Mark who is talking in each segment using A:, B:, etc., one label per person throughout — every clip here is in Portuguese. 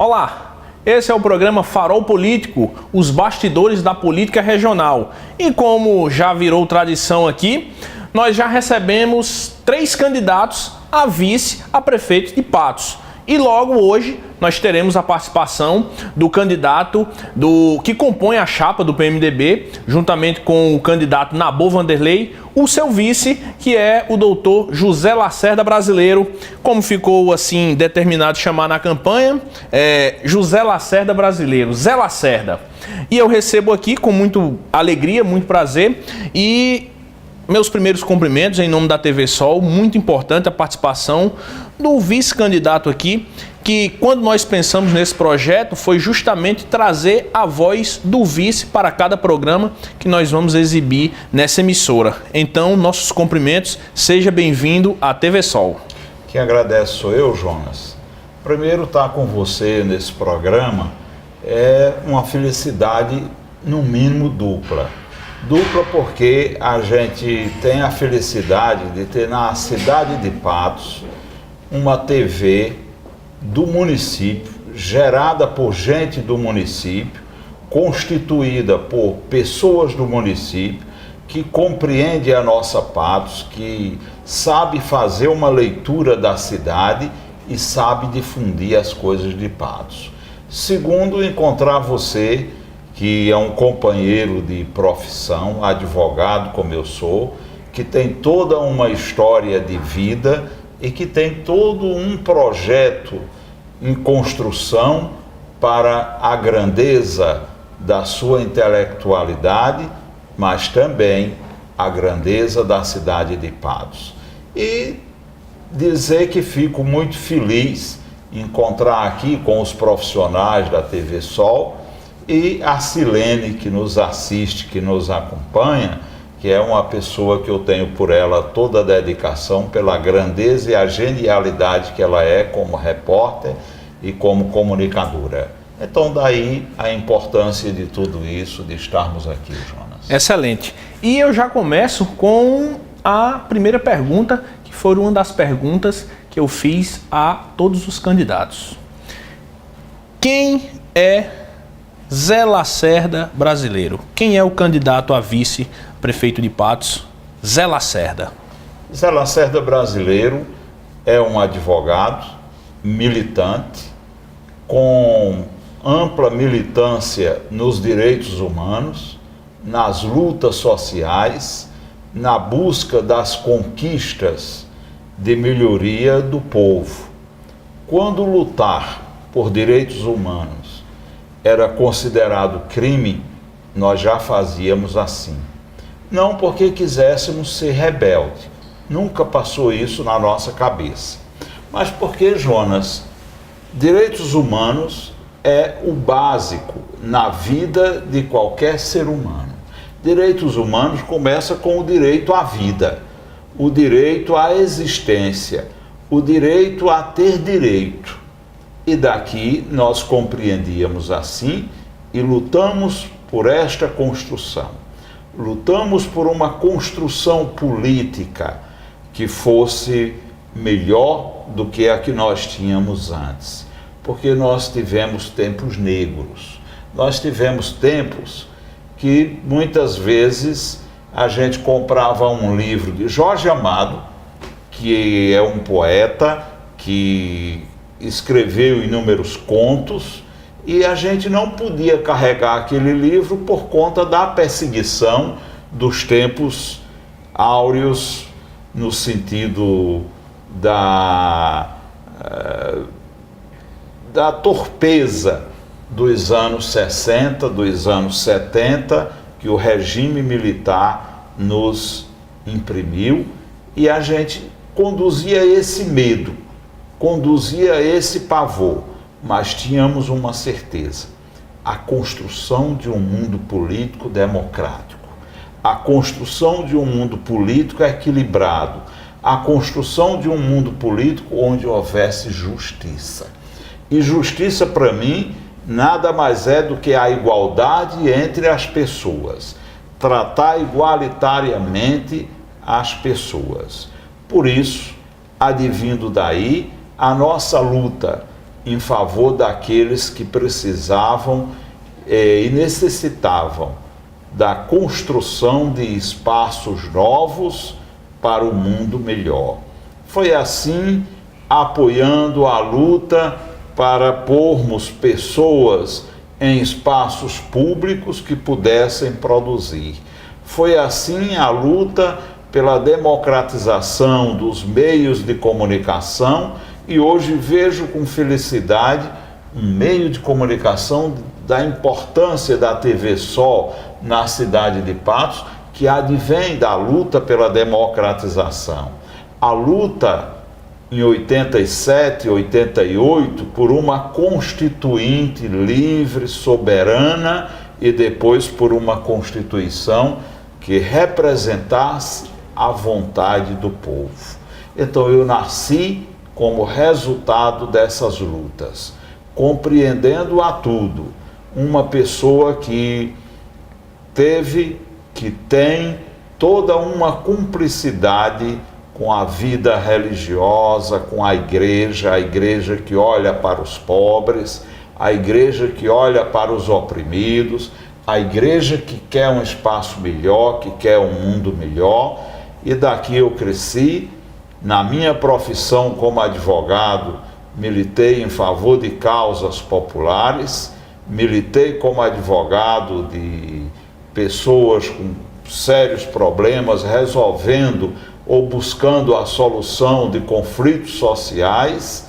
A: Olá, esse é o programa Farol Político, os bastidores da política regional. E como já virou tradição aqui, nós já recebemos 3 candidatos a vice a prefeito de Patos. E logo hoje nós teremos a participação do candidato que compõe a chapa do PMDB, juntamente com o candidato Nabor Vanderlei, o seu vice, que é o doutor José Lacerda Brasileiro, como ficou assim determinado chamar na campanha, José Lacerda Brasileiro, Zé Lacerda. E eu recebo aqui com muita alegria, muito prazer e meus primeiros cumprimentos em nome da TV Sol. Muito importante a participação do vice-candidato aqui, que quando nós pensamos nesse projeto foi justamente trazer a voz do vice para cada programa que nós vamos exibir nessa emissora. Então, nossos cumprimentos, seja bem-vindo à TV Sol.
B: Quem agradece sou eu, Jonas. Primeiro, estar com você nesse programa é uma felicidade, no mínimo, dupla. Dupla porque a gente tem a felicidade de ter na cidade de Patos uma TV do município, gerada por gente do município, constituída por pessoas do município, que compreende a nossa Patos, que sabe fazer uma leitura da cidade e sabe difundir as coisas de Patos. Segundo, encontrar você, que é um companheiro de profissão, advogado como eu sou, que tem toda uma história de vida e que tem todo um projeto em construção para a grandeza da sua intelectualidade, mas também a grandeza da cidade de Patos. E dizer que fico muito feliz em encontrar aqui com os profissionais da TV Sol e a Silene, que nos assiste, que nos acompanha, que é uma pessoa que eu tenho por ela toda a dedicação pela grandeza e a genialidade que ela é como repórter e como comunicadora. Então daí a importância de tudo isso, de estarmos aqui, Jonas.
A: Excelente. E eu já começo com a primeira pergunta, que foi uma das perguntas que eu fiz a todos os candidatos. Quem é Zé Lacerda Brasileiro? Quem é o candidato a vice-prefeito de Patos? Zé Lacerda.
B: Zé Lacerda Brasileiro é um advogado, militante, com ampla militância nos direitos humanos, nas lutas sociais, na busca das conquistas de melhoria do povo. Quando lutar por direitos humanos era considerado crime, nós já fazíamos assim. Não porque quiséssemos ser rebelde, nunca passou isso na nossa cabeça. Mas porque, Jonas, direitos humanos é o básico na vida de qualquer ser humano. Direitos humanos começa com o direito à vida, o direito à existência, o direito a ter direito. E daqui nós compreendíamos assim e lutamos por esta construção. Lutamos por uma construção política que fosse melhor do que a que nós tínhamos antes. Porque nós tivemos tempos negros. Nós tivemos tempos que muitas vezes a gente comprava um livro de Jorge Amado, que é um poeta que escreveu inúmeros contos, e a gente não podia carregar aquele livro por conta da perseguição dos tempos áureos, no sentido da torpeza dos anos 60, dos anos 70, que o regime militar nos imprimiu, e a gente conduzia esse medo, conduzia esse pavor, mas tínhamos uma certeza: a construção de um mundo político democrático, a construção de um mundo político equilibrado, a construção de um mundo político onde houvesse justiça. E justiça, para mim, nada mais é do que a igualdade entre as pessoas, tratar igualitariamente as pessoas. Por isso, advindo daí, a nossa luta em favor daqueles que precisavam e necessitavam da construção de espaços novos para o mundo melhor. Foi assim, apoiando a luta para pormos pessoas em espaços públicos que pudessem produzir. Foi assim a luta pela democratização dos meios de comunicação, e hoje vejo com felicidade um meio de comunicação da importância da TV Sol na cidade de Patos, que advém da luta pela democratização. A luta em 87, 88, por uma constituinte livre, soberana, e depois por uma constituição que representasse a vontade do povo. Então eu nasci como resultado dessas lutas, compreendendo a tudo, uma pessoa que tem toda uma cumplicidade com a vida religiosa, com a igreja que olha para os pobres, a igreja que olha para os oprimidos, a igreja que quer um espaço melhor, que quer um mundo melhor. E daqui eu cresci. Na minha profissão como advogado, militei em favor de causas populares, militei como advogado de pessoas com sérios problemas, resolvendo ou buscando a solução de conflitos sociais,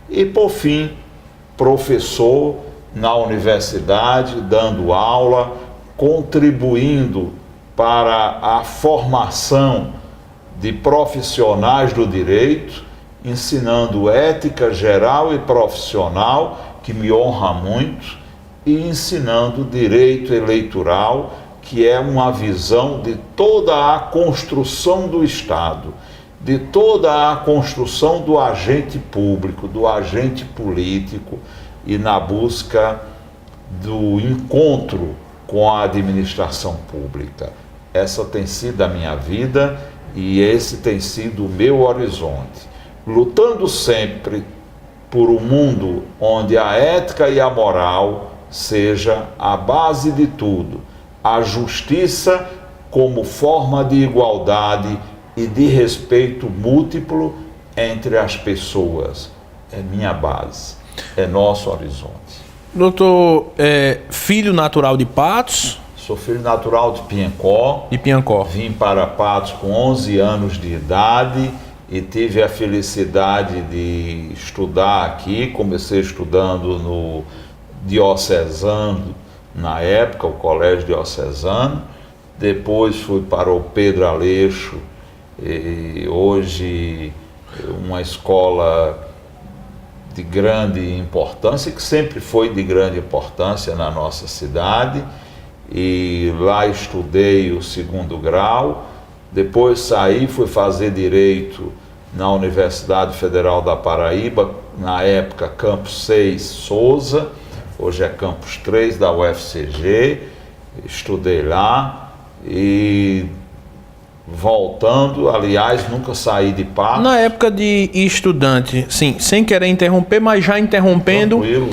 B: e por fim, professor na universidade, dando aula, contribuindo para a formação de profissionais do direito, ensinando ética geral e profissional, que me honra muito, e ensinando direito eleitoral, que é uma visão de toda a construção do Estado, de toda a construção do agente público, do agente político, e na busca do encontro com a administração pública. Essa tem sido a minha vida e esse tem sido o meu horizonte. Lutando sempre por um mundo onde a ética e a moral seja a base de tudo, a justiça como forma de igualdade e de respeito múltiplo entre as pessoas. É minha base, é nosso horizonte.
A: Doutor, filho natural de Patos?
B: Sou filho natural de Piancó.
A: De Piancó.
B: Vim para Patos com 11 anos de idade e tive a felicidade de estudar aqui. Comecei estudando no Diocesano, na época, o Colégio Diocesano. Depois fui para o Pedro Aleixo, e hoje uma escola de grande importância, que sempre foi de grande importância na nossa cidade. E lá estudei o 2º grau, depois saí, fui fazer Direito na Universidade Federal da Paraíba, na época Campus 6 Souza, hoje é Campus 3 da UFCG, estudei lá e voltando, aliás, nunca saí de Patos.
A: Na época de estudante, sim, sem querer interromper, mas já interrompendo,
B: Tranquilo.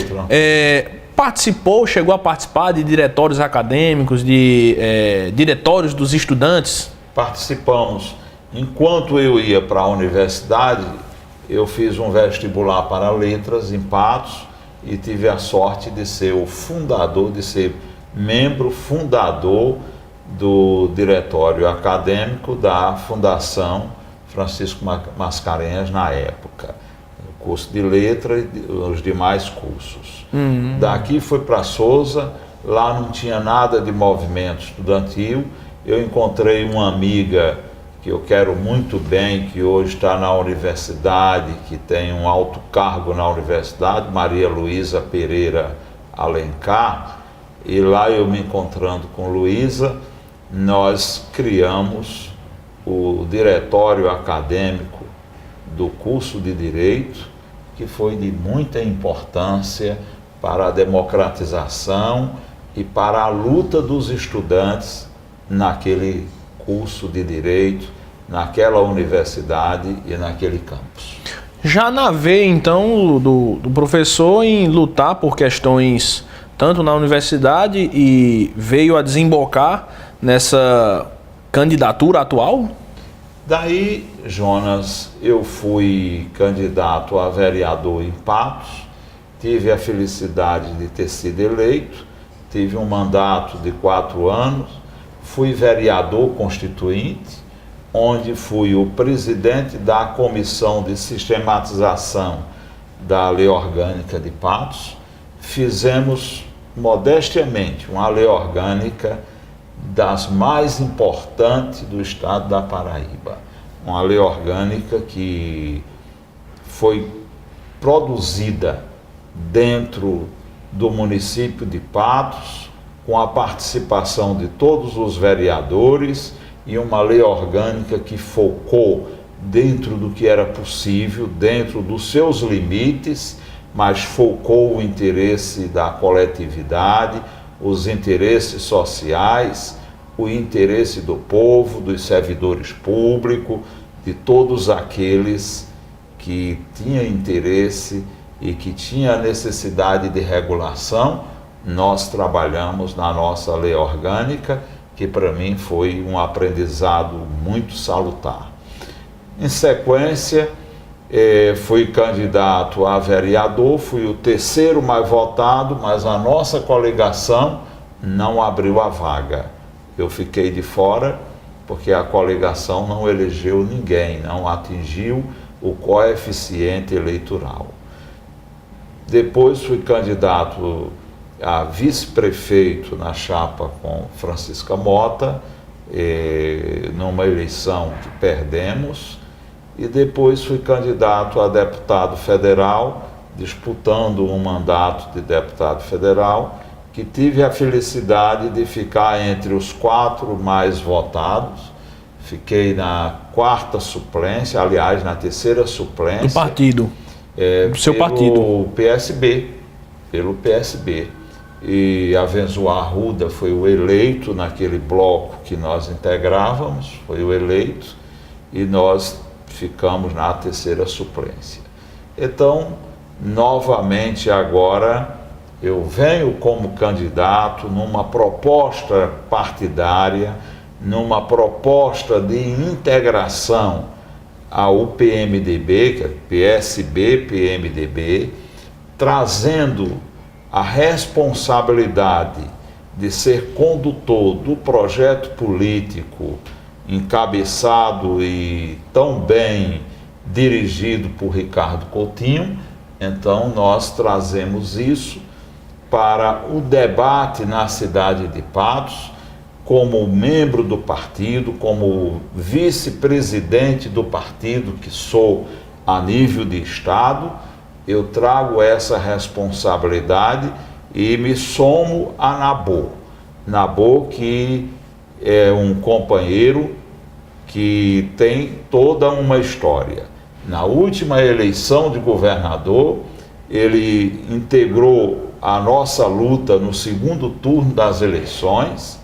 A: Chegou a participar de diretórios acadêmicos, de diretórios dos estudantes?
B: Participamos. Enquanto eu ia para a universidade, eu fiz um vestibular para letras em Patos e tive a sorte de ser o fundador, de ser membro fundador do diretório acadêmico da Fundação Francisco Mascarenhas na época. O curso de letra e os demais cursos. Daqui fui para Souza, lá não tinha nada de movimento estudantil. Eu encontrei uma amiga que eu quero muito bem, que hoje está na universidade, que tem um alto cargo na universidade, Maria Luísa Pereira Alencar, e lá eu me encontrando com Luísa, nós criamos o diretório acadêmico do curso de Direito, que foi de muita importância para a democratização e para a luta dos estudantes naquele curso de Direito, naquela universidade e naquele campus.
A: Já na veia, então, do professor em lutar por questões tanto na universidade e veio a desembocar nessa candidatura atual?
B: Daí, Jonas, eu fui candidato a vereador em Patos, tive a felicidade de ter sido eleito, tive um mandato de 4 anos, fui vereador constituinte, onde fui o presidente da Comissão de Sistematização da Lei Orgânica de Patos. Fizemos, modestamente, uma lei orgânica das mais importantes do estado da Paraíba. Uma lei orgânica que foi produzida dentro do município de Patos, com a participação de todos os vereadores, e uma lei orgânica que focou dentro do que era possível, dentro dos seus limites, mas focou o interesse da coletividade, os interesses sociais, o interesse do povo, dos servidores públicos, de todos aqueles que tinham interesse e que tinham necessidade de regulação. Nós trabalhamos na nossa lei orgânica, que para mim foi um aprendizado muito salutar. Em sequência, fui candidato a vereador, fui o 3º mais votado, mas a nossa coligação não abriu a vaga. Eu fiquei de fora porque a coligação não elegeu ninguém, não atingiu o coeficiente eleitoral. Depois fui candidato a vice-prefeito na chapa com Francisca Mota, numa eleição que perdemos, e depois fui candidato a deputado federal, disputando um mandato de deputado federal, que tive a felicidade de ficar entre os 4 mais votados. Fiquei na 4ª suplência, aliás, na 3ª suplência.
A: Do partido? Do seu partido?
B: Pelo PSB. E Avenzoar Arruda foi o eleito naquele bloco que nós integrávamos, foi o eleito, e nós ficamos na 3ª suplência. Então, novamente agora, eu venho como candidato numa proposta partidária, numa proposta de integração ao PMDB, que é PSB-PMDB, trazendo a responsabilidade de ser condutor do projeto político encabeçado e tão bem dirigido por Ricardo Coutinho. Então nós trazemos isso para o debate na cidade de Patos, como membro do partido, como vice-presidente do partido que sou a nível de estado. Eu trago essa responsabilidade e me somo a Nabô. Nabô, que é um companheiro que tem toda uma história. Na última eleição de governador, ele integrou a nossa luta no 2º turno das eleições,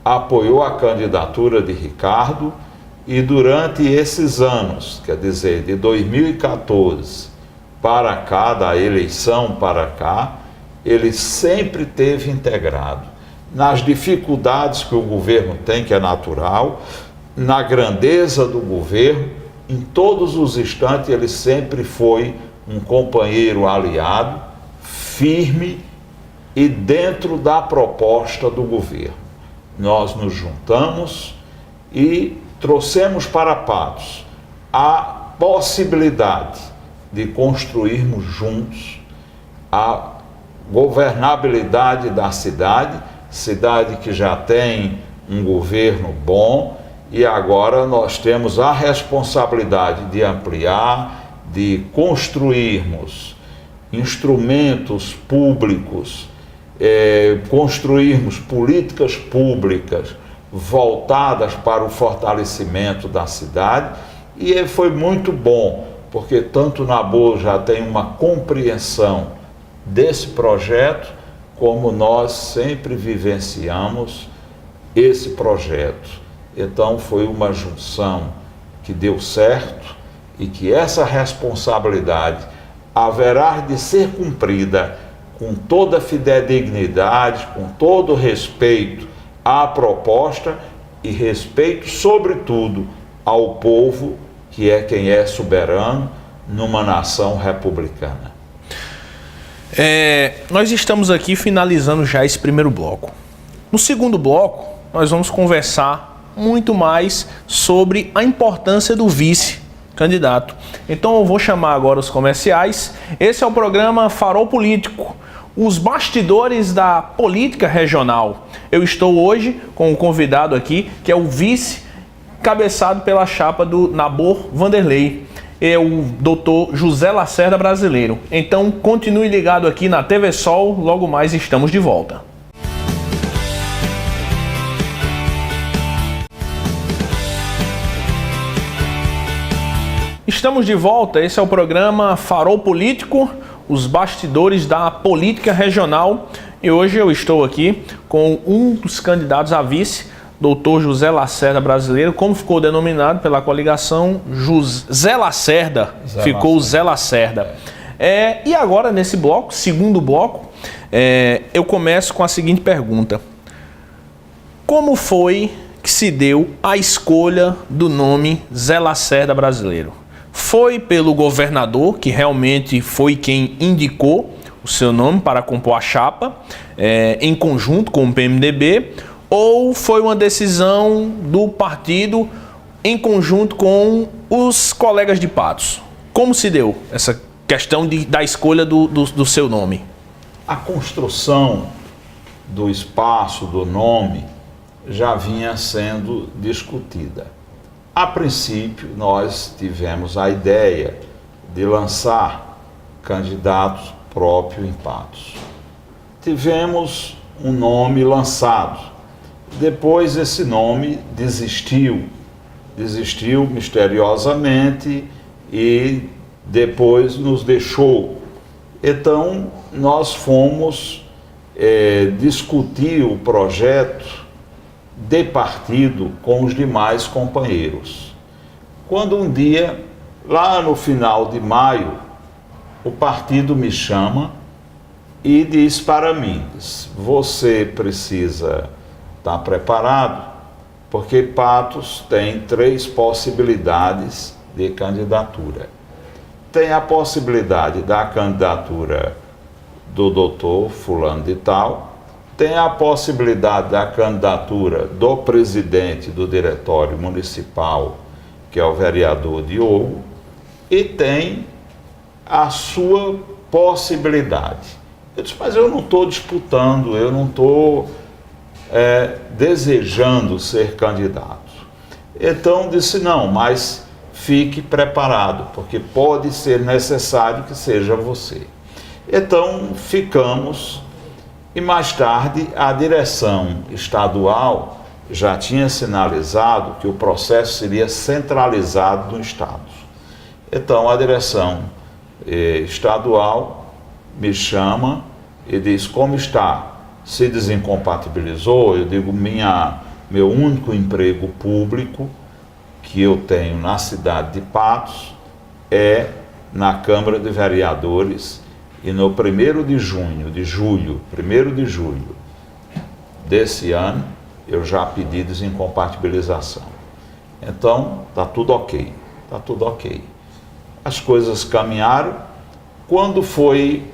B: apoiou a candidatura de Ricardo, e durante esses anos, quer dizer, de 2014 para cá, da eleição para cá, ele sempre teve integrado. Nas dificuldades que o governo tem, que é natural, na grandeza do governo, em todos os instantes ele sempre foi um companheiro aliado, firme e dentro da proposta do governo. Nós nos juntamos e trouxemos para Patos a possibilidade de construirmos juntos a governabilidade da cidade que já tem um governo bom, e agora nós temos a responsabilidade de ampliar, de construirmos instrumentos públicos, construirmos políticas públicas voltadas para o fortalecimento da cidade. E foi muito bom, porque tanto Nabô já tem uma compreensão desse projeto, como nós sempre vivenciamos esse projeto. Então foi uma junção que deu certo, e que essa responsabilidade haverá de ser cumprida com toda fidedignidade, com todo respeito à proposta e respeito, sobretudo, ao povo, que é quem é soberano numa nação republicana.
A: Nós estamos aqui finalizando já esse primeiro bloco. No segundo bloco, nós vamos conversar muito mais sobre a importância do vice-candidato. Então eu vou chamar agora os comerciais. Esse é o programa Farol Político, os bastidores da política regional. Eu estou hoje com um convidado aqui, que é o vice cabeçado pela chapa do Nabor Vanderlei. É o Dr. José Lacerda Brasileiro. Então continue ligado aqui na TV Sol, logo mais estamos de volta. Estamos de volta, esse é o programa Farol Político, os bastidores da política regional. E hoje eu estou aqui com um dos candidatos a vice, Dr. José Lacerda Brasileiro, como ficou denominado pela coligação Zé Lacerda, ficou Zé Lacerda. E agora nesse bloco, segundo bloco, eu começo com a seguinte pergunta: como foi que se deu a escolha do nome Zé Lacerda Brasileiro? Foi pelo governador, que realmente foi quem indicou o seu nome para compor a chapa, em conjunto com o PMDB, ou foi uma decisão do partido em conjunto com os colegas de Patos? Como se deu essa questão da escolha do seu nome?
B: A construção do espaço, do nome, já vinha sendo discutida. A princípio, nós tivemos a ideia de lançar candidatos próprios em Patos. Tivemos um nome lançado. Depois esse nome desistiu misteriosamente e depois nos deixou. Então nós fomos discutir o projeto de partido com os demais companheiros. Quando um dia, lá no final de maio, o partido me chama e diz para mim: você precisa estar preparado, porque Patos tem 3 possibilidades de candidatura. Tem a possibilidade da candidatura do doutor fulano de tal, tem a possibilidade da candidatura do presidente do diretório municipal, que é o vereador Diogo, e tem a sua possibilidade. Eu disse: mas eu não estou disputando, eu não estou desejando ser candidato. Então disse: não, mas fique preparado, porque pode ser necessário que seja você. Então ficamos, e mais tarde a direção estadual já tinha sinalizado que o processo seria centralizado no Estado. Então a direção estadual me chama e diz: como está? Se desincompatibilizou? Eu digo: meu único emprego público que eu tenho na cidade de Patos é na Câmara de Vereadores, e no 1º de julho desse ano, eu já pedi desincompatibilização. Então, está tudo ok. As coisas caminharam. Quando foi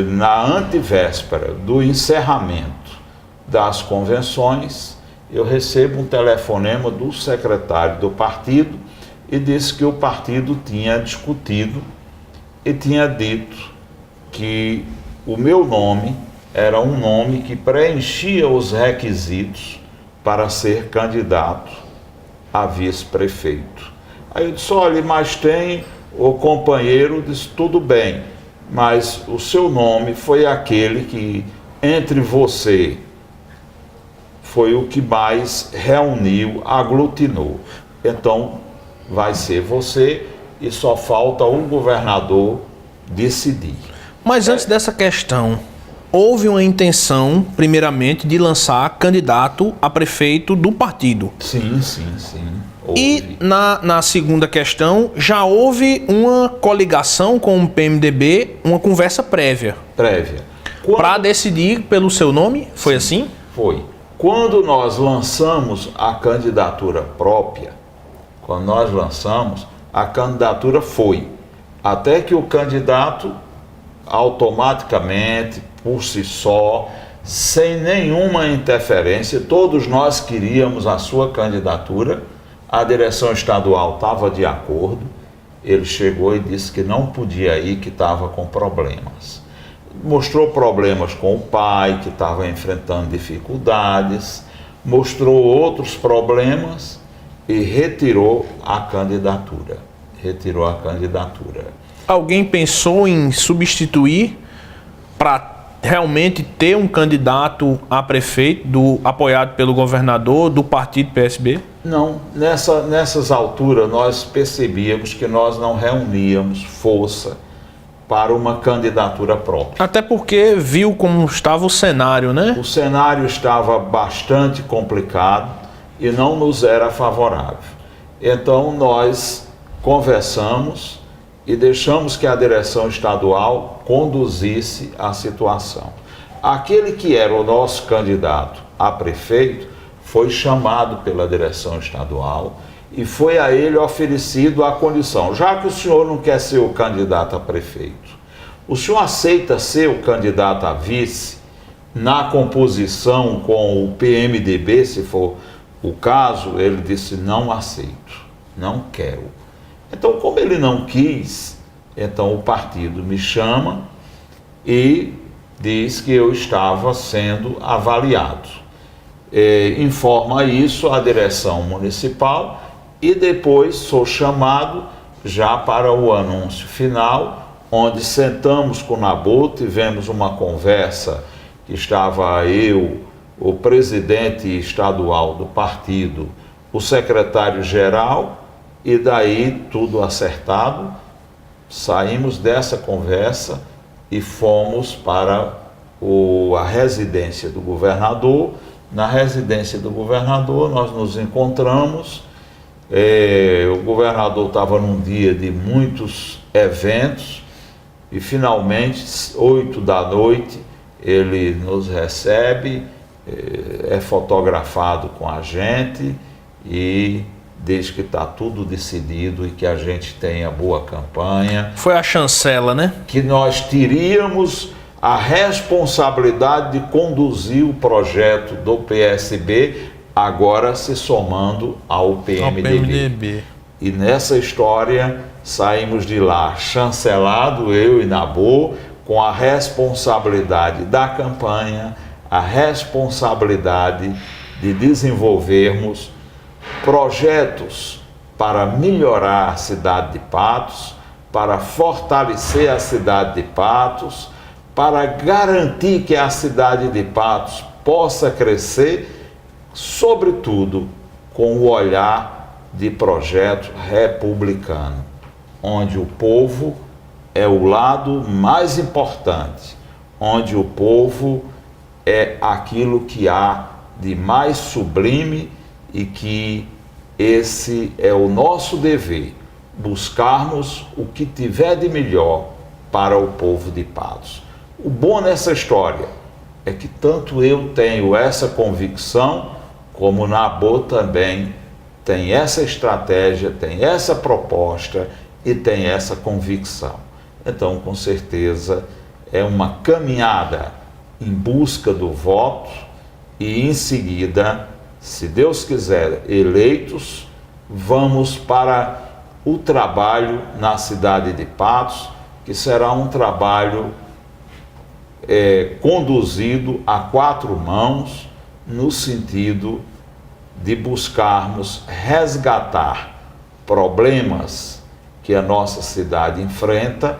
B: na antevéspera do encerramento das convenções, eu recebo um telefonema do secretário do partido e disse que o partido tinha discutido e tinha dito que o meu nome era um nome que preenchia os requisitos para ser candidato a vice-prefeito. Aí eu disse: olha, mas tem o companheiro, disse: tudo bem, mas o seu nome foi aquele que, entre você, foi o que mais reuniu, aglutinou. Então, vai ser você, e só falta o governador decidir.
A: Mas antes dessa questão, houve uma intenção, primeiramente, de lançar candidato a prefeito do partido.
B: Sim.
A: E na segunda questão, já houve uma coligação com o PMDB, uma conversa prévia. Para decidir pelo seu nome? Foi assim?
B: Foi. Quando nós lançamos a candidatura própria, a candidatura foi. Até que o candidato, automaticamente, por si só, sem nenhuma interferência, todos nós queríamos a sua candidatura, a direção estadual estava de acordo, ele chegou e disse que não podia ir, que estava com problemas. Mostrou problemas com o pai, que estava enfrentando dificuldades, mostrou outros problemas e retirou a candidatura.
A: Alguém pensou em substituir para realmente ter um candidato a prefeito apoiado pelo governador do partido PSB?
B: Não, nessas alturas nós percebíamos que nós não reuníamos força para uma candidatura própria.
A: Até porque viu como estava o cenário, né?
B: O cenário estava bastante complicado e não nos era favorável. Então nós conversamos e deixamos que a direção estadual conduzisse a situação. Aquele que era o nosso candidato a prefeito foi chamado pela direção estadual e foi a ele oferecido a condição: já que o senhor não quer ser o candidato a prefeito, o senhor aceita ser o candidato a vice na composição com o PMDB, se for o caso? Ele disse: não aceito, não quero. Então, como ele não quis, então o partido me chama e diz que eu estava sendo avaliado. Informa isso à direção municipal e depois sou chamado já para o anúncio final, onde sentamos com o Nabô, tivemos uma conversa que estava eu, o presidente estadual do partido, o secretário-geral, e daí tudo acertado, saímos dessa conversa e fomos para a residência do governador. Na residência do governador nós nos encontramos, o governador estava num dia de muitos eventos e finalmente, 8 da noite, ele nos recebe, é fotografado com a gente e diz que está tudo decidido e que a gente tenha boa campanha.
A: Foi a chancela, né?
B: Que nós teríamos a responsabilidade de conduzir o projeto do PSB, agora se somando ao PMDB. E nessa história saímos de lá chancelado, eu e Nabô, com a responsabilidade da campanha, a responsabilidade de desenvolvermos projetos para melhorar a cidade de Patos, para fortalecer a cidade de Patos, para garantir que a cidade de Patos possa crescer, sobretudo com o olhar de projeto republicano, onde o povo é o lado mais importante, onde o povo é aquilo que há de mais sublime e que esse é o nosso dever, buscarmos o que tiver de melhor para o povo de Patos. O bom nessa história é que tanto eu tenho essa convicção, como Nabô também tem essa estratégia, tem essa proposta e tem essa convicção. Então, com certeza, é uma caminhada em busca do voto e, em seguida, se Deus quiser, eleitos, vamos para o trabalho na cidade de Patos, que será um trabalho conduzido a 4 mãos, no sentido de buscarmos resgatar problemas que a nossa cidade enfrenta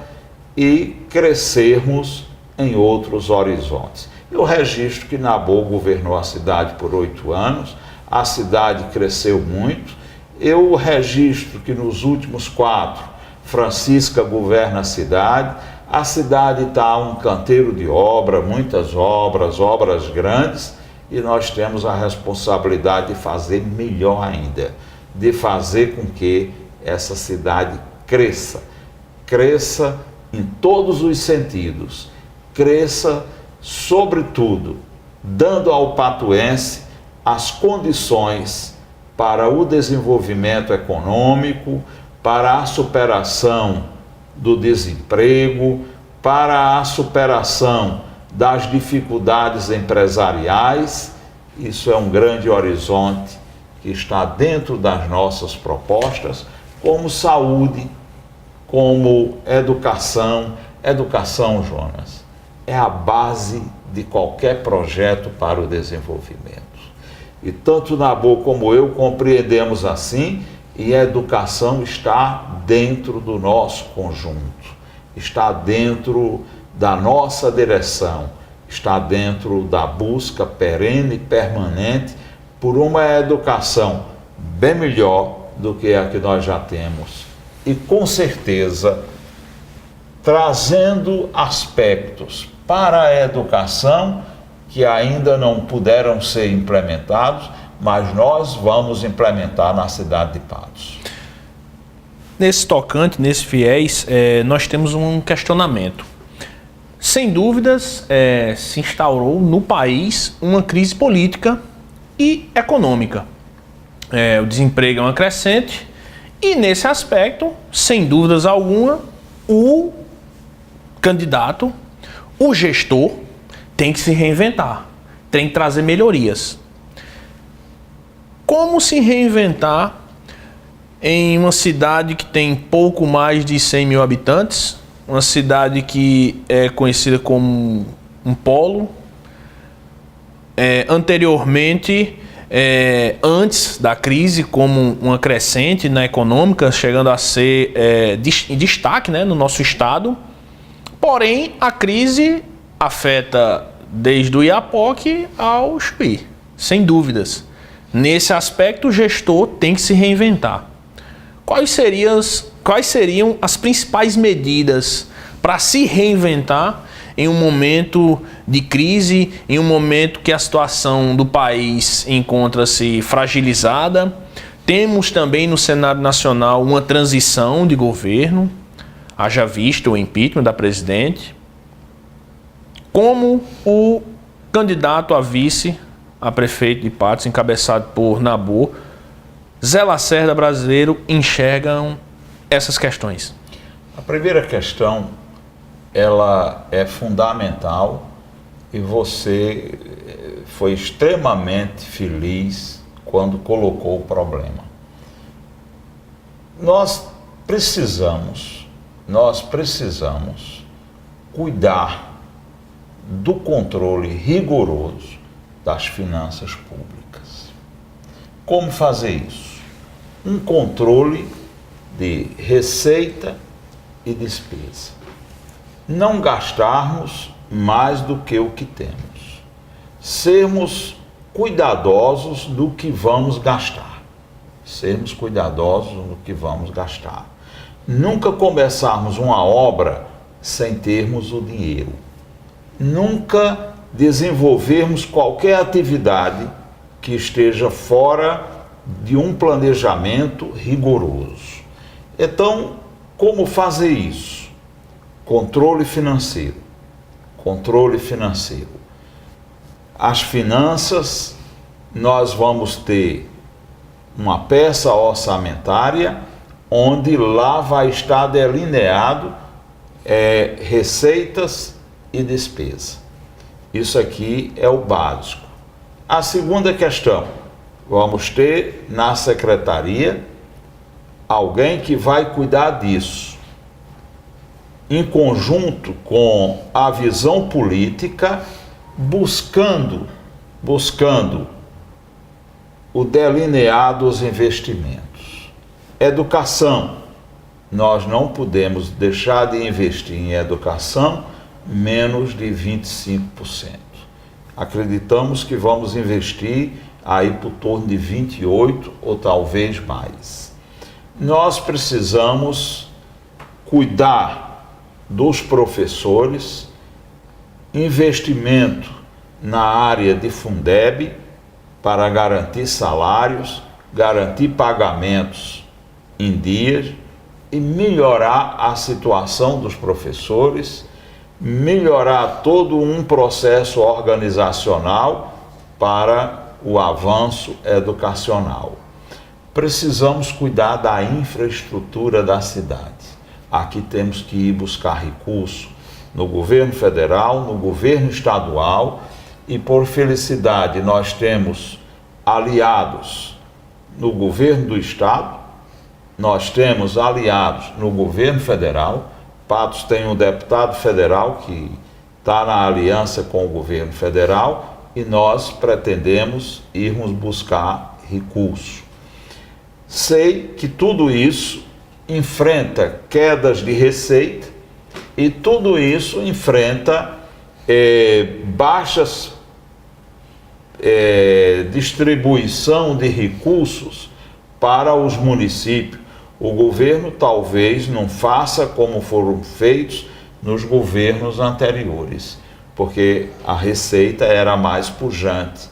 B: e crescermos em outros horizontes. Eu registro que Nabô governou a cidade por 8 anos, a cidade cresceu muito. Eu registro que nos últimos 4, Francisca governa a cidade está um canteiro de obra, muitas obras grandes, e nós temos a responsabilidade de fazer melhor ainda. de fazer com que essa cidade cresça. Cresça em todos os sentidos. Cresça, sobretudo, dando ao patuense as condições para o desenvolvimento econômico, para a superação do desemprego, para a superação das dificuldades empresariais. Isso é um grande horizonte que está dentro das nossas propostas, como saúde, como educação. Educação, Jonas, é a base de qualquer projeto para o desenvolvimento. E tanto Nabor como eu compreendemos assim, e a educação está dentro do nosso conjunto, está dentro da nossa direção, está dentro da busca perene e permanente por uma educação bem melhor do que a que nós já temos. E com certeza, trazendo aspectos para a educação que ainda não puderam ser implementados, mas nós vamos implementar na cidade de Patos.
A: Nesse tocante, nesse viés, nós temos um questionamento. Sem dúvidas, se instaurou no país uma crise política e econômica. O desemprego é uma crescente e, nesse aspecto, sem dúvidas alguma, o candidato, o gestor, tem que se reinventar, tem que trazer melhorias. Como se reinventar em uma cidade que tem pouco mais de 100 mil habitantes, uma cidade que é conhecida como um polo, anteriormente, antes da crise, como uma crescente na econômica, chegando a ser destaque, né, no nosso estado. Porém, a crise afeta desde o Iapoque ao Chuí, sem dúvidas. Nesse aspecto, o gestor tem que se reinventar. Quais seriam as principais medidas para se reinventar em um momento de crise, em um momento que a situação do país encontra-se fragilizada? Temos também no cenário nacional uma transição de governo, haja visto o impeachment da presidente. Como o candidato a vice a prefeito de Patos, encabeçado por Nabor, Zé Lacerda Brasileiro, enxergam essas questões?
B: A primeira questão, ela é fundamental e você foi extremamente feliz quando colocou o problema. Nós precisamos cuidar do controle rigoroso das finanças públicas. Como fazer isso? Um controle de receita e despesa. Não gastarmos mais do que o que temos. Sermos cuidadosos do que vamos gastar. Sermos cuidadosos do que vamos gastar. Nunca começarmos uma obra sem termos o dinheiro. Nunca desenvolvermos qualquer atividade que esteja fora de um planejamento rigoroso. Então, como fazer isso? Controle financeiro. Controle financeiro. As finanças, nós vamos ter uma peça orçamentária onde lá vai estar delineado receitas e despesa. Isso aqui é o básico. A segunda questão, vamos ter na secretaria alguém que vai cuidar disso, em conjunto com a visão política, buscando o delinear dos investimentos. Educação, nós não podemos deixar de investir em educação menos de 25%. Acreditamos que vamos investir aí por torno de 28% ou talvez mais. Nós precisamos cuidar dos professores, investimento na área de Fundeb para garantir salários, garantir pagamentos em dias e melhorar a situação dos professores, melhorar todo um processo organizacional para o avanço educacional. Precisamos cuidar da infraestrutura da cidade. Aqui temos que ir buscar recurso no governo federal, no governo estadual, e por felicidade nós temos aliados no governo do estado, nós temos aliados no governo federal. Patos tem um deputado federal que está na aliança com o governo federal e nós pretendemos irmos buscar recurso. Sei que tudo isso enfrenta quedas de receita e tudo isso enfrenta baixas distribuição de recursos para os municípios. O governo talvez não faça como foram feitos nos governos anteriores, porque a receita era mais pujante.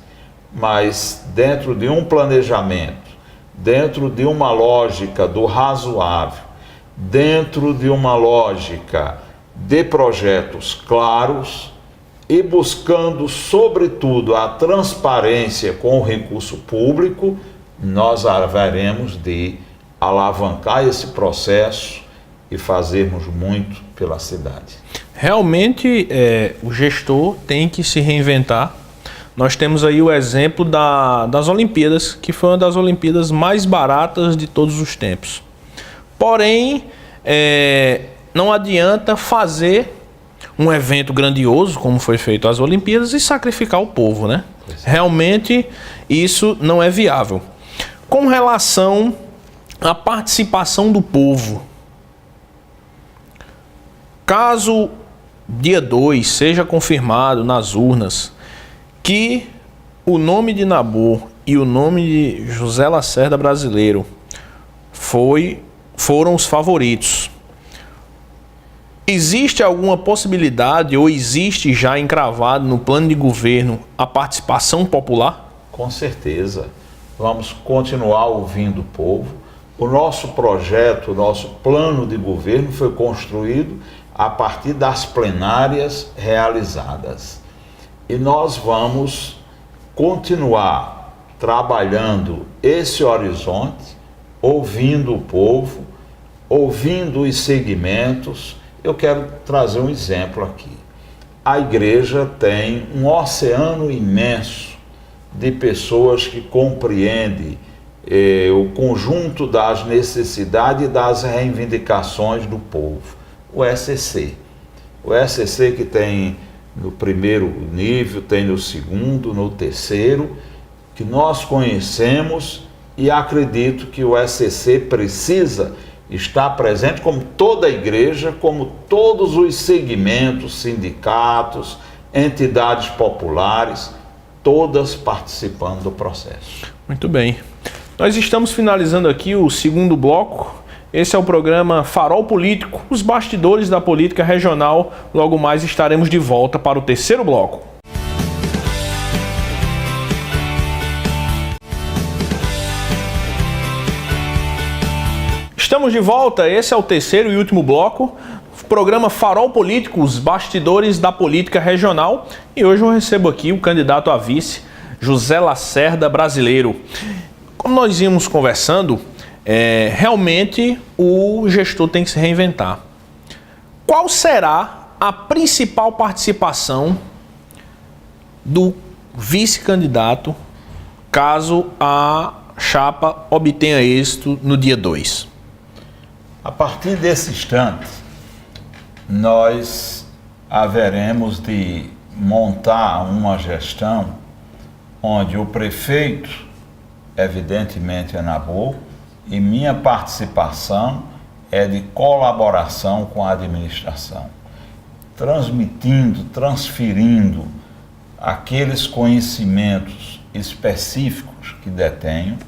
B: Mas dentro de um planejamento, dentro de uma lógica do razoável, dentro de uma lógica de projetos claros e buscando, sobretudo, a transparência com o recurso público, nós haveremos de alavancar esse processo e fazermos muito pela cidade.
A: Realmente, o gestor tem que se reinventar. Nós temos aí o exemplo das Olimpíadas, que foi uma das Olimpíadas mais baratas de todos os tempos. Porém, não adianta fazer um evento grandioso, como foi feito as Olimpíadas, e sacrificar o povo, né? Realmente, isso não é viável. Com relação à participação do povo, caso dia 2 seja confirmado nas urnas que o nome de Nabor e o nome de José Lacerda Brasileiro foram os favoritos, existe alguma possibilidade ou existe já encravado no plano de governo a participação popular?
B: Com certeza. Vamos continuar ouvindo o povo. O nosso projeto, o nosso plano de governo foi construído a partir das plenárias realizadas. E nós vamos continuar trabalhando esse horizonte, ouvindo o povo, ouvindo os segmentos. Eu quero trazer um exemplo aqui. A igreja tem um oceano imenso de pessoas que compreendem o conjunto das necessidades e das reivindicações do povo. O SCC. O SCC que tem no primeiro nível, tem no segundo, no terceiro, que nós conhecemos, e acredito que o SCC precisa estar presente, como toda a igreja, como todos os segmentos, sindicatos, entidades populares, todas participando do processo.
A: Muito bem. Nós estamos finalizando aqui o segundo bloco. Esse é o programa Farol Político, os bastidores da política regional. Logo mais estaremos de volta para o terceiro bloco. Estamos de volta, esse é o terceiro e último bloco. Programa Farol Político, os bastidores da política regional. E hoje eu recebo aqui o candidato a vice, José Lacerda Brasileiro. Como nós íamos conversando, realmente o gestor tem que se reinventar. Qual será a principal participação do vice-candidato caso a chapa obtenha êxito no dia 2?
B: A partir desse instante, nós haveremos de montar uma gestão onde o prefeito, evidentemente, é Nabor, e minha participação é de colaboração com a administração, transferindo aqueles conhecimentos específicos que detenho,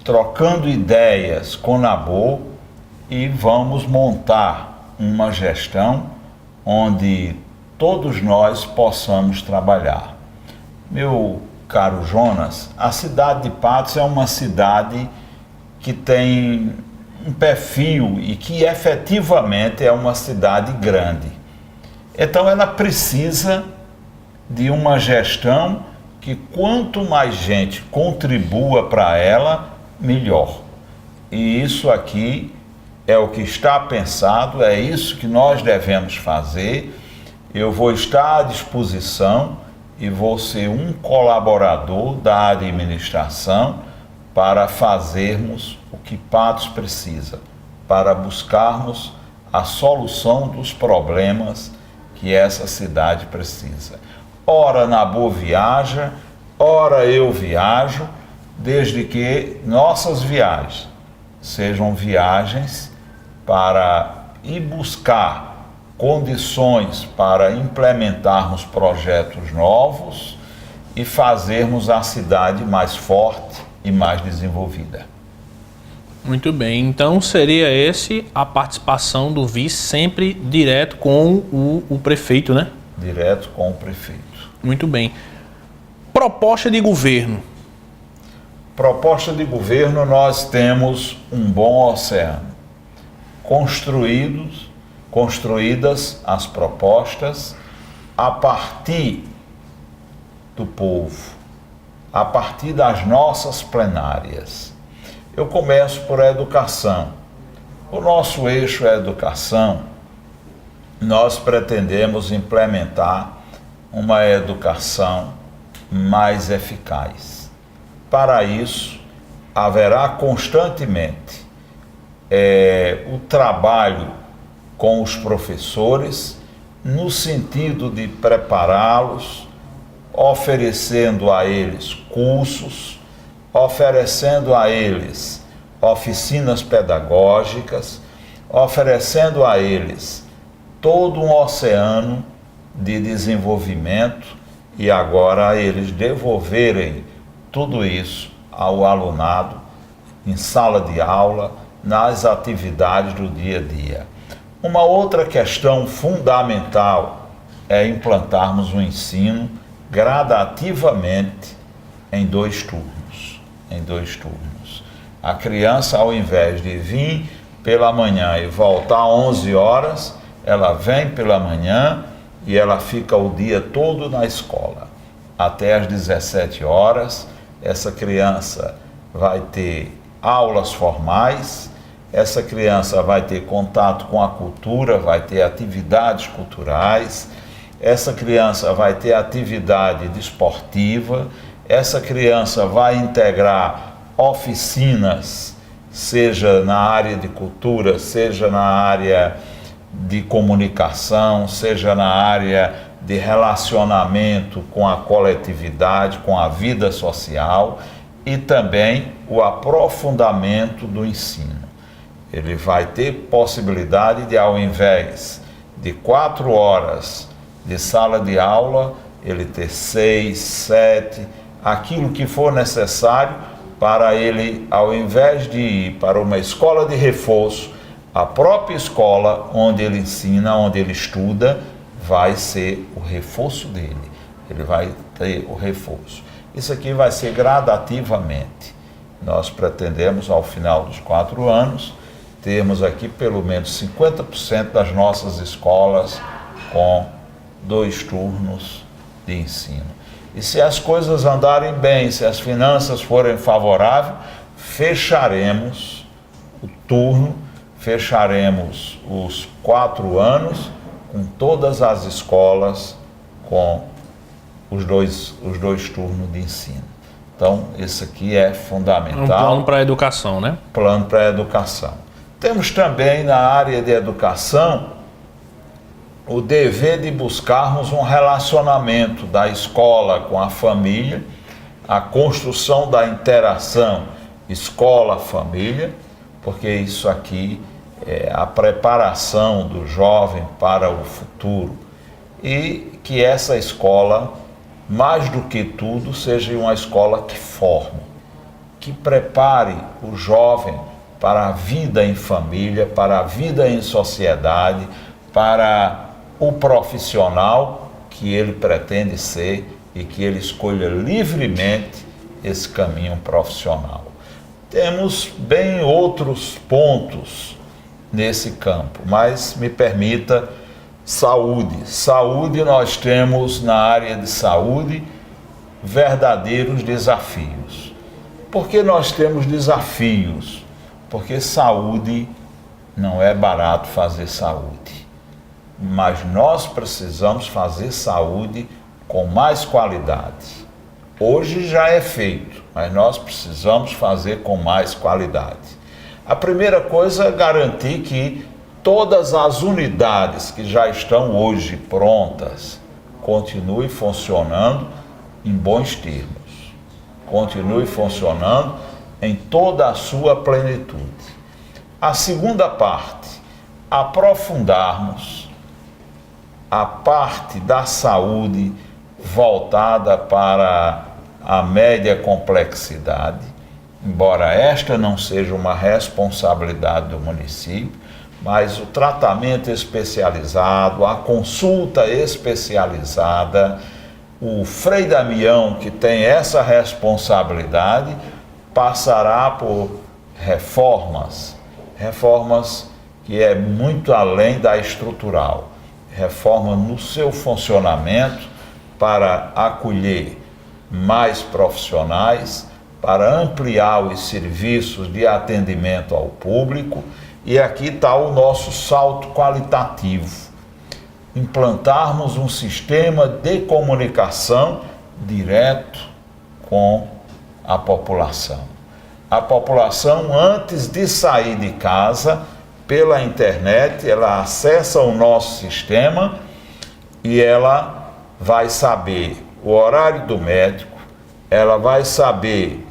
B: trocando ideias com Nabor, e vamos montar uma gestão onde todos nós possamos trabalhar. Meu caro Jonas, a cidade de Patos é uma cidade que tem um perfil e que efetivamente é uma cidade grande. Então ela precisa de uma gestão que quanto mais gente contribua para ela, melhor. E isso aqui é o que está pensado, é isso que nós devemos fazer. Eu vou estar à disposição e vou ser um colaborador da administração para fazermos o que Patos precisa, para buscarmos a solução dos problemas que essa cidade precisa. Ora Nabu viaja, ora eu viajo, desde que nossas viagens sejam viagens para ir buscar condições para implementarmos projetos novos e fazermos a cidade mais forte e mais desenvolvida.
A: Muito bem, então seria esse a participação do vice sempre direto com o prefeito, né?
B: Direto com o prefeito.
A: Muito bem. Proposta de governo.
B: Proposta de governo, nós temos um bom oceano. Construídas as propostas a partir do povo, a partir das nossas plenárias. Eu começo por educação. O nosso eixo é educação. Nós pretendemos implementar uma educação mais eficaz. Para isso, haverá constantemente o trabalho com os professores, no sentido de prepará-los, oferecendo a eles cursos, oferecendo a eles oficinas pedagógicas, oferecendo a eles todo um oceano de desenvolvimento e agora eles devolverem tudo isso ao alunado em sala de aula, nas atividades do dia a dia. Uma outra questão fundamental é implantarmos o ensino gradativamente em 2 turnos. A criança, ao invés de vir pela manhã e voltar às 11 horas, ela vem pela manhã e ela fica o dia todo na escola. Até às 17 horas, essa criança vai ter aulas formais, essa criança vai ter contato com a cultura, vai ter atividades culturais, essa criança vai ter atividade desportiva, essa criança vai integrar oficinas, seja na área de cultura, seja na área de comunicação, seja na área de relacionamento com a coletividade, com a vida social e também o aprofundamento do ensino. Ele vai ter possibilidade de, ao invés de 4 horas de sala de aula, ele ter 6, 7, aquilo que for necessário para ele, ao invés de ir para uma escola de reforço, a própria escola onde ele ensina, onde ele estuda, vai ser o reforço dele. Ele vai ter o reforço. Isso aqui vai ser gradativamente. Nós pretendemos, ao final dos 4 anos, termos aqui pelo menos 50% das nossas escolas com 2 turnos de ensino. E se as coisas andarem bem, se as finanças forem favoráveis, fecharemos o turno, fecharemos os 4 anos com todas as escolas com os dois turnos de ensino. Então, isso aqui é fundamental.
A: Um plano para a educação, né?
B: Plano para a educação. Temos também na área de educação o dever de buscarmos um relacionamento da escola com a família, a construção da interação escola-família, porque isso aqui é a preparação do jovem para o futuro e que essa escola, mais do que tudo, seja uma escola que forme, que prepare o jovem para a vida em família, para a vida em sociedade, para o profissional que ele pretende ser e que ele escolha livremente esse caminho profissional. Temos bem outros pontos nesse campo, mas me permita, saúde. Saúde, nós temos na área de saúde verdadeiros desafios. Por que nós temos desafios? Porque saúde não é barato fazer saúde, mas nós precisamos fazer saúde com mais qualidade. Hoje já é feito, mas nós precisamos fazer com mais qualidade. A primeira coisa é garantir que todas as unidades que já estão hoje prontas continuem funcionando em bons termos, continuem funcionando em toda a sua plenitude. A segunda parte, aprofundarmos a parte da saúde voltada para a média complexidade, embora esta não seja uma responsabilidade do município, mas o tratamento especializado, a consulta especializada, o Frei Damião, que tem essa responsabilidade, passará por reformas que é muito além da estrutural, reforma no seu funcionamento para acolher mais profissionais, para ampliar os serviços de atendimento ao público, e aqui está o nosso salto qualitativo. Implantarmos um sistema de comunicação direto com a população. A população, antes de sair de casa, pela internet, ela acessa o nosso sistema e ela vai saber o horário do médico, ela vai saber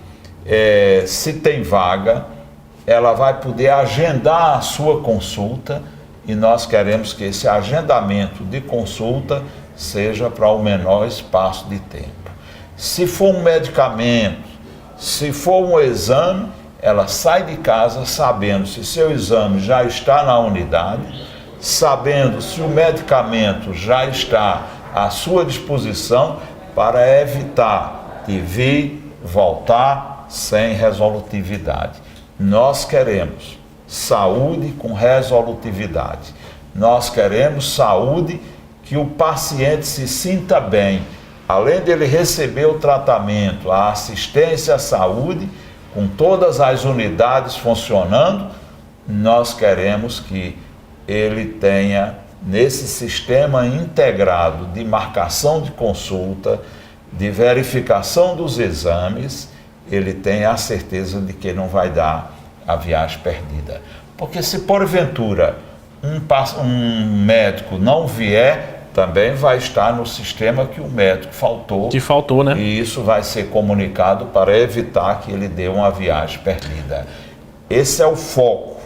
B: se tem vaga, ela vai poder agendar a sua consulta, e nós queremos que esse agendamento de consulta seja para o menor espaço de tempo. Se for um medicamento, se for um exame, ela sai de casa sabendo se seu exame já está na unidade, sabendo se o medicamento já está à sua disposição, para evitar de vir, voltar sem resolutividade. Nós queremos saúde com resolutividade. Nós queremos saúde que o paciente se sinta bem. Além dele receber o tratamento, a assistência à saúde, com todas as unidades funcionando, nós queremos que ele tenha, nesse sistema integrado de marcação de consulta, de verificação dos exames, ele tenha a certeza de que não vai dar a viagem perdida. Porque se porventura um médico não vier, também vai estar no sistema que o médico faltou.
A: Que faltou, né?
B: E isso vai ser comunicado para evitar que ele dê uma viagem perdida. Esse é o foco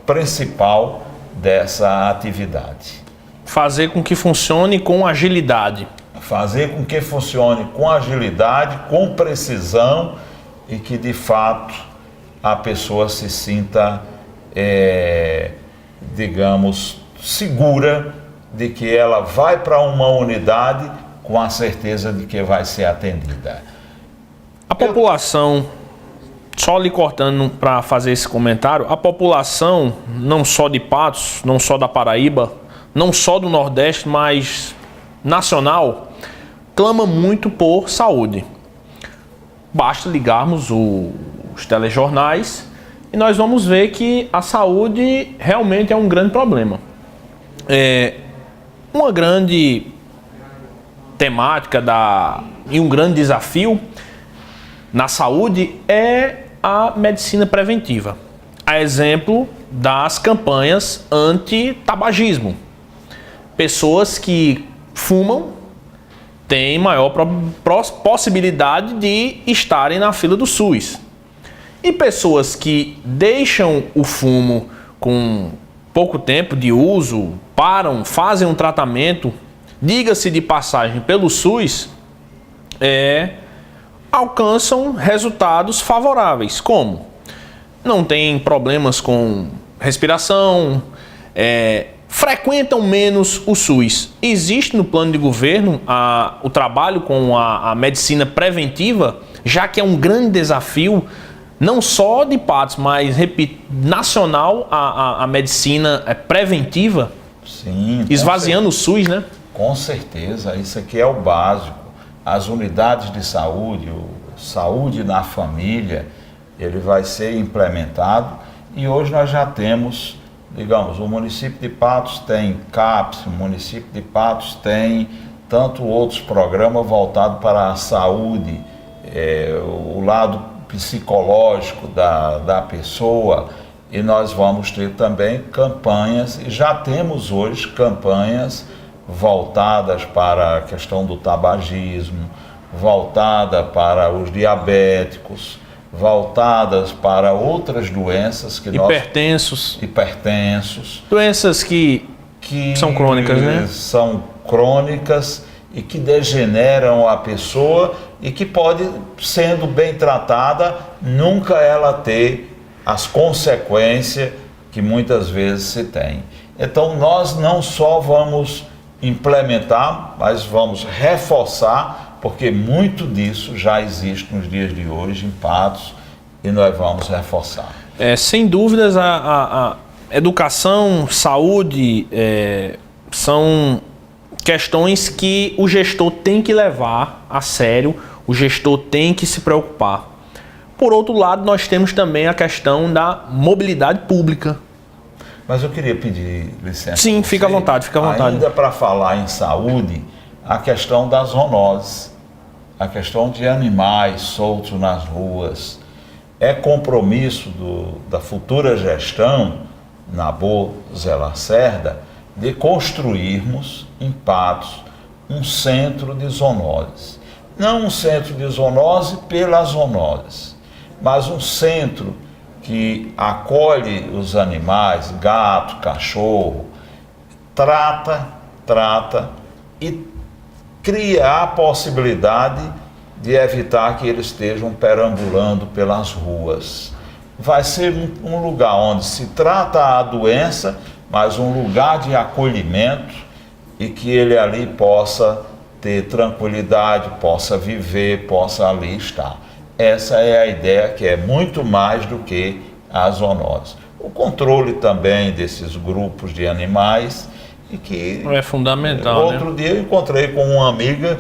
B: principal dessa atividade.
A: Fazer com que funcione com agilidade.
B: Fazer com que funcione com agilidade, com precisão, e que de fato a pessoa se sinta, digamos, segura de que ela vai para uma unidade com a certeza de que vai ser atendida.
A: A população, só lhe cortando para fazer esse comentário, a população, não só de Patos, não só da Paraíba, não só do Nordeste, mas nacional, clama muito por saúde. Basta ligarmos os telejornais e nós vamos ver que a saúde realmente é um grande problema. Uma grande temática e um grande desafio na saúde é a medicina preventiva. A exemplo das campanhas anti-tabagismo. Pessoas que fumam têm maior possibilidade de estarem na fila do SUS. E pessoas que deixam o fumo com pouco tempo de uso, param, fazem um tratamento, diga-se de passagem, pelo SUS, alcançam resultados favoráveis. Como? Não tem problemas com respiração, frequentam menos o SUS. Existe no plano de governo o trabalho com a medicina preventiva, já que é um grande desafio, não só de Patos, mas, repito, nacional, a medicina preventiva?
B: Sim.
A: Esvaziando o SUS, né?
B: Com certeza, isso aqui é o básico. As unidades de saúde, o Saúde na Família, ele vai ser implementado e hoje nós já temos, digamos, o município de Patos tem CAPS, o município de Patos tem tanto outros programas voltados para a saúde, o lado psicológico da pessoa, e nós vamos ter também campanhas, e já temos hoje campanhas voltadas para a questão do tabagismo, voltada para os diabéticos, voltadas para outras doenças que
A: hipertensos, doenças que são crônicas, né?
B: São crônicas e que degeneram a pessoa e que pode, sendo bem tratada, nunca ela ter as consequências que muitas vezes se tem. Então nós não só vamos implementar, mas vamos reforçar, porque muito disso já existe nos dias de hoje em Patos e nós vamos reforçar.
A: Sem dúvidas, a educação, saúde, são questões que o gestor tem que levar a sério, o gestor tem que se preocupar. Por outro lado, nós temos também a questão da mobilidade pública.
B: Mas eu queria pedir licença.
A: Sim, fica à vontade, fica à vontade.
B: Ainda para falar em saúde, a questão das zoonoses, a questão de animais soltos nas ruas. É compromisso da futura gestão, Nabor Zé Lacerda, de construirmos em Patos um centro de zoonoses. Não um centro de zoonose pela zoonose, mas um centro que acolhe os animais, gato, cachorro, trata e cria a possibilidade de evitar que eles estejam perambulando pelas ruas. Vai ser um lugar onde se trata a doença, mas um lugar de acolhimento e que ele ali possa ter tranquilidade, possa viver, possa ali estar. Essa é a ideia, que é muito mais do que a zoonose. O controle também desses grupos de animais e que...
A: É fundamental,
B: Outro dia eu encontrei com uma amiga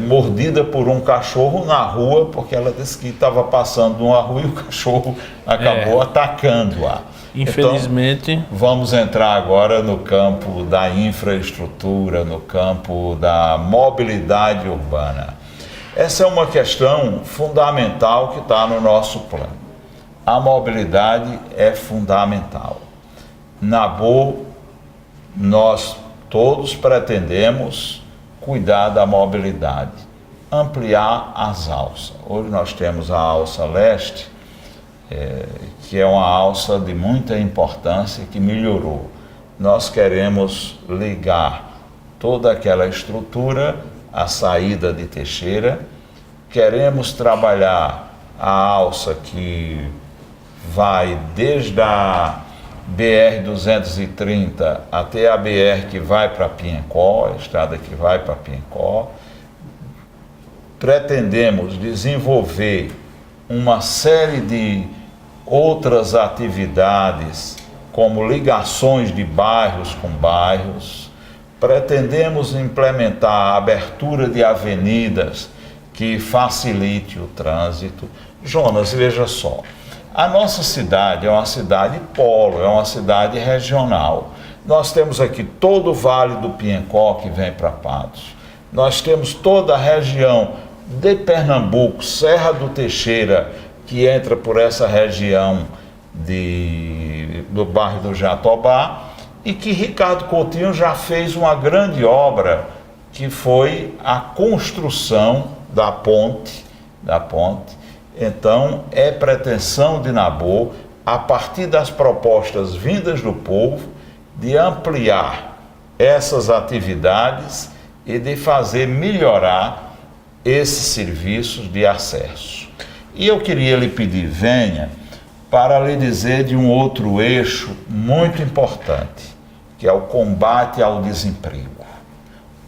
B: mordida por um cachorro na rua, porque ela disse que estava passando numa rua e o cachorro acabou atacando-a.
A: Infelizmente.
B: Então, vamos entrar agora no campo da infraestrutura, no campo da mobilidade urbana. Essa é uma questão fundamental que está no nosso plano. A mobilidade é fundamental. Nabor, nós todos pretendemos cuidar da mobilidade, ampliar as alças. Hoje nós temos a alça leste, que é uma alça de muita importância, que melhorou. Nós queremos ligar toda aquela estrutura à saída de Teixeira, queremos trabalhar a alça que vai desde a BR-230 até a BR que vai para Piancó, a estrada que vai para Piancó. Pretendemos desenvolver uma série de outras atividades, como ligações de bairros com bairros. Pretendemos implementar a abertura de avenidas que facilite o trânsito. Jonas, veja só, a nossa cidade é uma cidade polo, é uma cidade regional. Nós temos aqui todo o Vale do Piancó que vem para Patos. Nós temos toda a região de Pernambuco, Serra do Teixeira, que entra por essa região do bairro do Jatobá, e que Ricardo Coutinho já fez uma grande obra, que foi a construção da ponte. Então, é pretensão de Nabor, a partir das propostas vindas do povo, de ampliar essas atividades e de fazer melhorar esses serviços de acesso. E eu queria lhe pedir, venha, para lhe dizer de um outro eixo muito importante, que é o combate ao desemprego,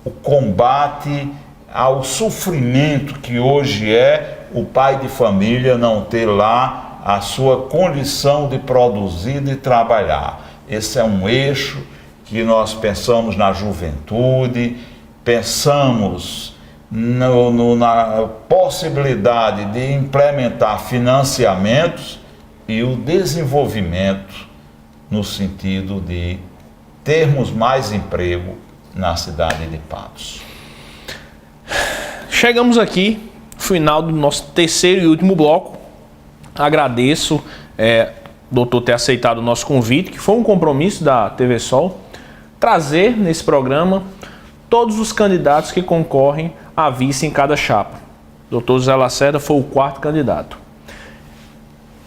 B: o combate ao sofrimento que hoje é o pai de família não ter lá a sua condição de produzir, de trabalhar. Esse é um eixo que nós pensamos na juventude, pensamos na possibilidade de implementar financiamentos e o desenvolvimento no sentido de termos mais emprego na cidade de Patos.
A: Chegamos aqui, final do nosso terceiro e último bloco. Agradeço, doutor, ter aceitado o nosso convite, que foi um compromisso da TV Sol, trazer nesse programa todos os candidatos que concorrem a vice em cada chapa. Doutor José Lacerda foi o 4º candidato.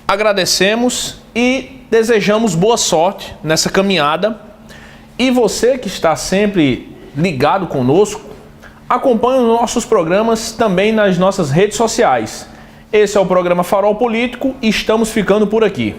A: Agradecemos e desejamos boa sorte nessa caminhada. E você que está sempre ligado conosco, acompanhe os nossos programas também nas nossas redes sociais. Esse é o programa Farol Político e estamos ficando por aqui.